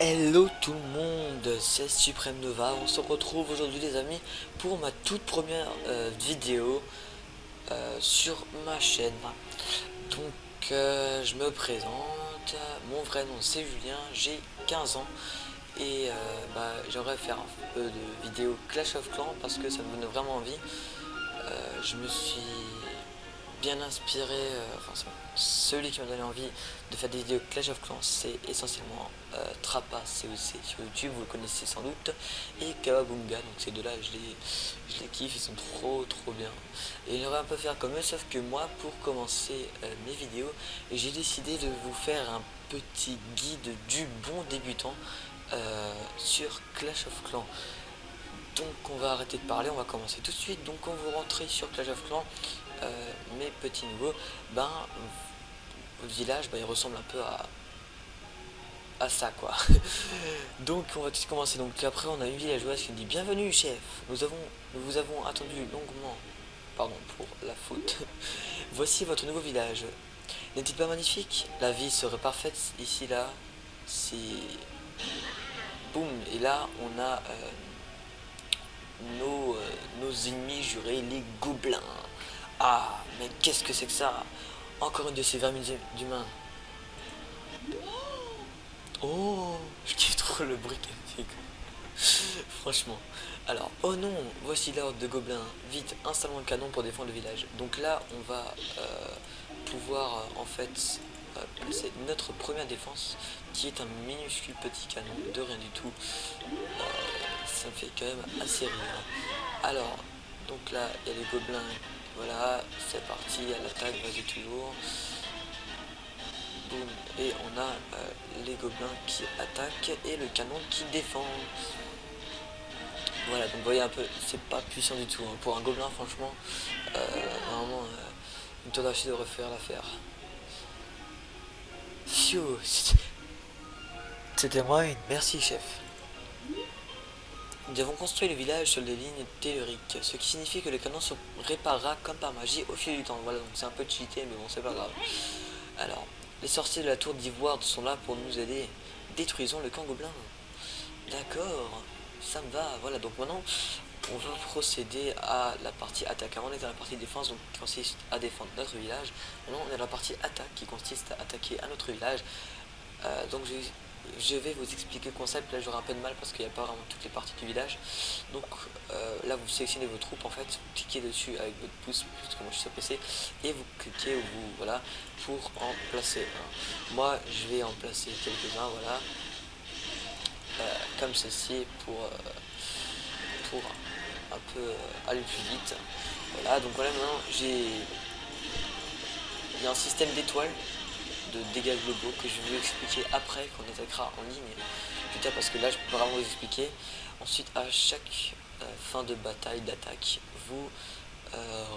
Hello tout le monde, c'est Supreme Nova. On se retrouve aujourd'hui les amis pour ma toute première vidéo sur ma chaîne. Donc je me présente, mon vrai nom c'est Julien, j'ai 15 ans et j'aimerais faire un peu de vidéos Clash of Clans parce que ça me donne vraiment envie. Je me suis bien inspiré, celui qui m'a donné envie de faire des vidéos Clash of Clans, c'est essentiellement Trappa COC sur YouTube, vous le connaissez sans doute, et Kawabunga, donc ces deux là je les kiffe, ils sont trop bien. Et j'aimerais un peu faire comme eux, sauf que moi pour commencer mes vidéos, j'ai décidé de vous faire un petit guide du bon débutant sur Clash of Clans. Donc on va arrêter de parler, on va commencer tout de suite. Donc quand vous rentrez sur Clash of Clans, mes petits nouveaux, votre village il ressemble un peu à ça quoi. Donc on va tout de suite commencer. Donc après on a une villageoise qui nous dit bienvenue chef, nous vous avons attendu longuement. Pardon pour la faute. Voici votre nouveau village. N'est-il pas magnifique? La vie serait parfaite ici là. Si. Boum. Et là on a nos ennemis jurés, les gobelins. Ah, mais qu'est-ce que c'est que ça? Encore une de ces vermines d'humains. Oh, je kiffe trop le bruit qu'elle fait. Franchement. Alors, oh non, voici l'ordre de gobelins. Vite, installons un canon pour défendre le village. Donc là, on va pouvoir en fait placer notre première défense, qui est un minuscule petit canon de rien du tout. Ça me fait quand même assez rire. Alors, donc là, il y a les gobelins. Voilà, c'est parti, à l'attaque, vas-y toujours. Boum, et on a les gobelins qui attaquent et le canon qui défend. Voilà, donc vous voyez un peu, c'est pas puissant du tout. Hein. Pour un gobelin, franchement, normalement, une tour d'archi devrait faire l'affaire. Phew, c'était moi une. Merci, chef. Nous avons construit le village sur des lignes telluriques, ce qui signifie que le canon se réparera comme par magie au fil du temps. Voilà, donc c'est un peu cheaté, mais bon, c'est pas grave. Alors, les sorciers de la tour d'ivoire sont là pour nous aider. Détruisons le camp gobelin. D'accord, ça me va. Voilà, donc maintenant, on va procéder à la partie attaque. Avant, on est dans la partie défense, donc qui consiste à défendre notre village. Maintenant, on est dans la partie attaque, qui consiste à attaquer un autre village. Donc, je vais vous expliquer le concept. Là, j'aurai un peu de mal parce qu'il n'y a pas vraiment toutes les parties du village. Donc, là, vous sélectionnez vos troupes. En fait, vous cliquez dessus avec votre pouce, parce que moi je suis sur PC, et vous cliquez voilà, pour en placer un. Moi, je vais en placer quelques-uns, voilà, comme ceci pour un peu aller plus vite. Voilà, donc voilà, maintenant il y a un système d'étoiles de dégâts globaux que je vais vous expliquer après qu'on attaquera en ligne plus tard, parce que là je peux vraiment vous expliquer. Ensuite, à chaque fin de bataille, d'attaque, vous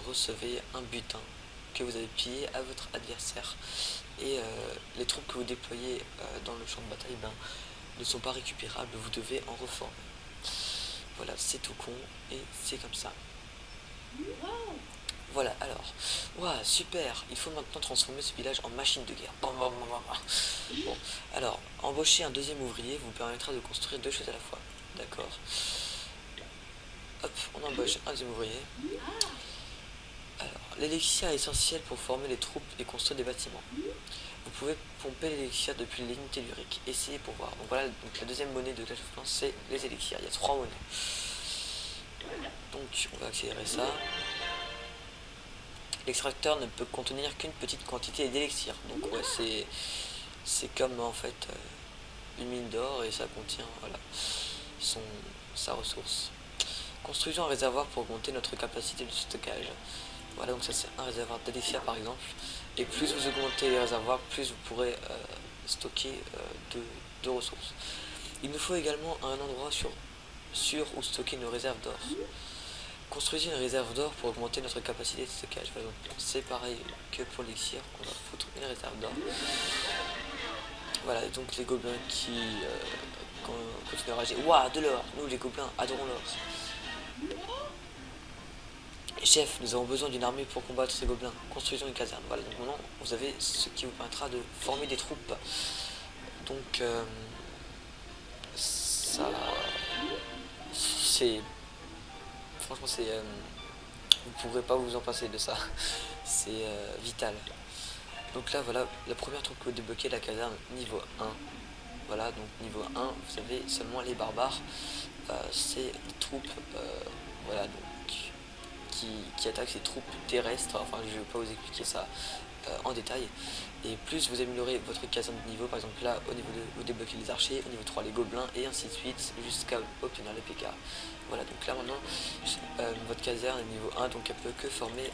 recevez un butin que vous avez pillé à votre adversaire, et les troupes que vous déployez dans le champ de bataille ne sont pas récupérables, vous devez en reformer. Voilà, c'est tout con et c'est comme ça. Voilà, alors, waouh, super, il faut maintenant transformer ce village en machine de guerre. Bon, alors, embaucher un deuxième ouvrier vous permettra de construire deux choses à la fois. D'accord. Hop, on embauche un deuxième ouvrier. Alors, l'élixir est essentiel pour former les troupes et construire des bâtiments. Vous pouvez pomper l'élixir depuis les lignes telluriques. Essayez pour voir. Donc voilà, donc la deuxième monnaie de Clash of Clans, c'est les élixirs. Il y a 3 monnaies. Donc on va accélérer ça. L'extracteur ne peut contenir qu'une petite quantité d'élixir. Donc ouais, c'est comme en fait une mine d'or, et ça contient voilà sa ressource. Construisons un réservoir pour augmenter notre capacité de stockage. Voilà, donc ça c'est un réservoir d'élixir par exemple. Et plus vous augmentez les réservoirs, plus vous pourrez stocker de ressources. Il nous faut également un endroit sûr où stocker nos réserves d'or. Construisez une réserve d'or pour augmenter notre capacité de stockage. Voilà, c'est pareil que pour l'élixir, on va foutre une réserve d'or. Voilà, donc les gobelins qui continuent à rager. Waouh, de l'or! Nous les gobelins adorons l'or. Chef, nous avons besoin d'une armée pour combattre ces gobelins. Construisons une caserne. Voilà, donc maintenant vous avez ce qui vous permettra de former des troupes. Donc ça, c'est, franchement, c'est, vous pourrez pas vous en passer de ça. C'est vital. Donc là, voilà, la première truc que vous débloquez, la caserne niveau 1. Voilà, donc niveau 1, vous avez seulement les barbares. C'est des troupes, voilà, donc qui attaquent ces troupes terrestres. Enfin, je vais pas vous expliquer ça en détail. Et plus vous améliorez votre caserne de niveau, par exemple là, au niveau 2, vous débloquez les archers, au niveau 3 les gobelins, et ainsi de suite, jusqu'à obtenir les PK. Voilà, donc là maintenant, votre caserne est niveau 1, donc elle peut que former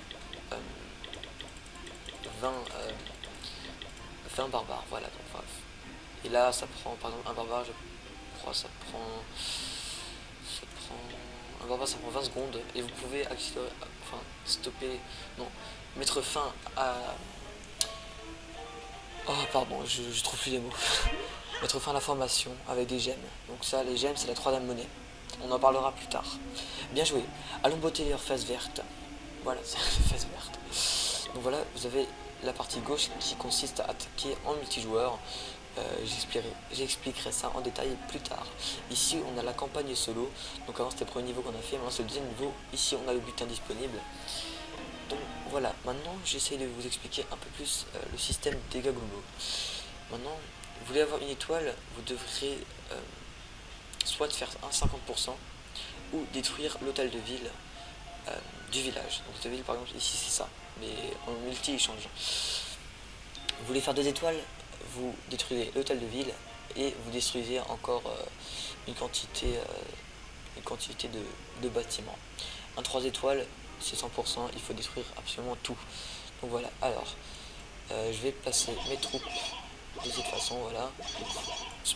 20 barbares. Voilà, donc bref. Et là, ça prend, par exemple, un barbare, je crois, ça prend un barbare, ça prend 20 secondes, et vous pouvez accélérer, enfin, stopper, non, mettre fin à... Oh, pardon, je trouve plus les mots. Mettre fin à la formation avec des gemmes. Donc ça, les gemmes, c'est la troisième monnaie. On en parlera plus tard. Bien joué. Allons botter leur face verte. Voilà, c'est la face verte. Donc voilà, vous avez la partie gauche qui consiste à attaquer en multijoueur. J'expliquerai ça en détail plus tard. Ici, on a la campagne solo. Donc avant, c'était le premier niveau qu'on a fait. Maintenant, c'est le deuxième niveau. Ici, on a le butin disponible. Donc voilà, maintenant j'essaie de vous expliquer un peu plus le système dégâts globaux. Maintenant, vous voulez avoir une étoile, vous devrez soit faire un 50% ou détruire l'hôtel de ville du village. Donc l'hôtel de ville par exemple ici c'est ça, mais en multi il change. Vous voulez faire 2 étoiles, vous détruisez l'hôtel de ville et vous détruisez encore une quantité de bâtiments. Un 3 étoiles, c'est 100%, il faut détruire absolument tout. Donc voilà, alors je vais placer mes troupes de cette façon, voilà.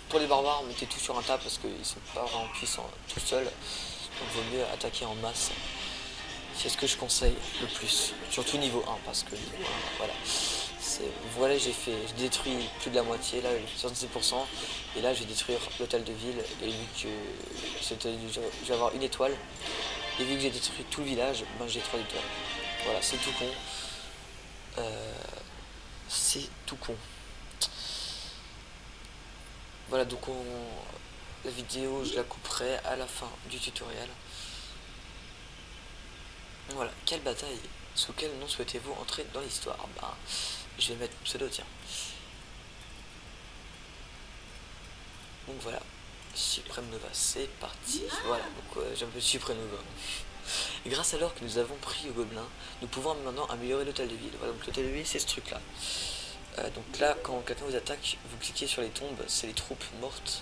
Pour les barbares, mettez tout sur un tas parce qu'ils sont pas vraiment puissants tout seuls. Donc il vaut mieux attaquer en masse. C'est ce que je conseille le plus, surtout niveau 1 parce que niveau 1, voilà. Voilà, j'ai détruit plus de la moitié, là 66%, et là je vais détruire l'hôtel de ville, et vu que je vais avoir une étoile, et vu que j'ai détruit tout le village, ben j'ai 3 étoiles. Voilà, c'est tout con. C'est tout con. Voilà, donc la vidéo, je la couperai à la fin du tutoriel. Voilà, quelle bataille, sous quel nom souhaitez-vous entrer dans l'histoire? Ben, je vais mettre pseudo, tiens. Donc voilà, Supreme Nova, c'est parti. Voilà, donc j'ai un peu Supreme Nova. Et grâce à l'or que nous avons pris au gobelin, nous pouvons maintenant améliorer l'hôtel de ville. Voilà, donc l'hôtel de ville, c'est ce truc là. Donc là, quand quelqu'un vous attaque, vous cliquez sur les tombes, c'est les troupes mortes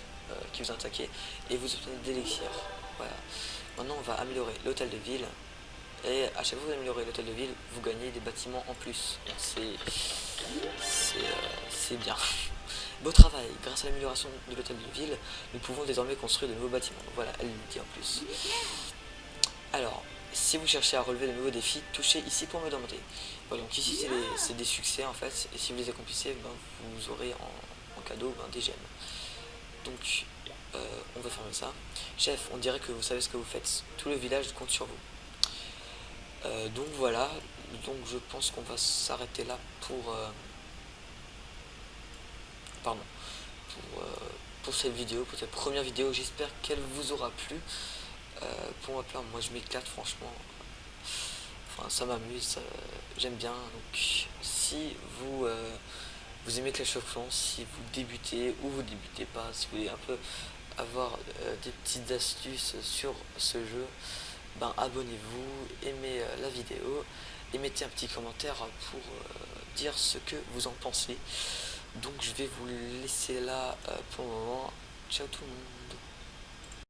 qui vous attaquent, et vous obtenez des élixirs. Voilà. Maintenant, on va améliorer l'hôtel de ville, et à chaque fois que vous améliorez l'hôtel de ville, vous gagnez des bâtiments en plus. C'est bien. Beau travail, grâce à l'amélioration de l'hôtel de ville, nous pouvons désormais construire de nouveaux bâtiments. Donc voilà, elle le dit en plus. Alors, si vous cherchez à relever de nouveaux défis, touchez ici pour me demander. Voilà, donc ici c'est des succès en fait, et si vous les accomplissez, ben, vous aurez en cadeau des gemmes. Donc on va fermer ça. Chef, on dirait que vous savez ce que vous faites, tout le village compte sur vous. Donc voilà, donc je pense qu'on va s'arrêter là pour pour cette vidéo, pour cette première vidéo. J'espère qu'elle vous aura plu. Pour ma part, moi je m'éclate franchement. Enfin, ça m'amuse, j'aime bien. Donc, si vous aimez Clash of Clans, si vous débutez ou vous débutez pas, si vous voulez un peu avoir des petites astuces sur ce jeu, ben abonnez-vous, aimez la vidéo et mettez un petit commentaire pour dire ce que vous en pensez. Donc je vais vous laisser là pour le moment. Ciao tout le monde.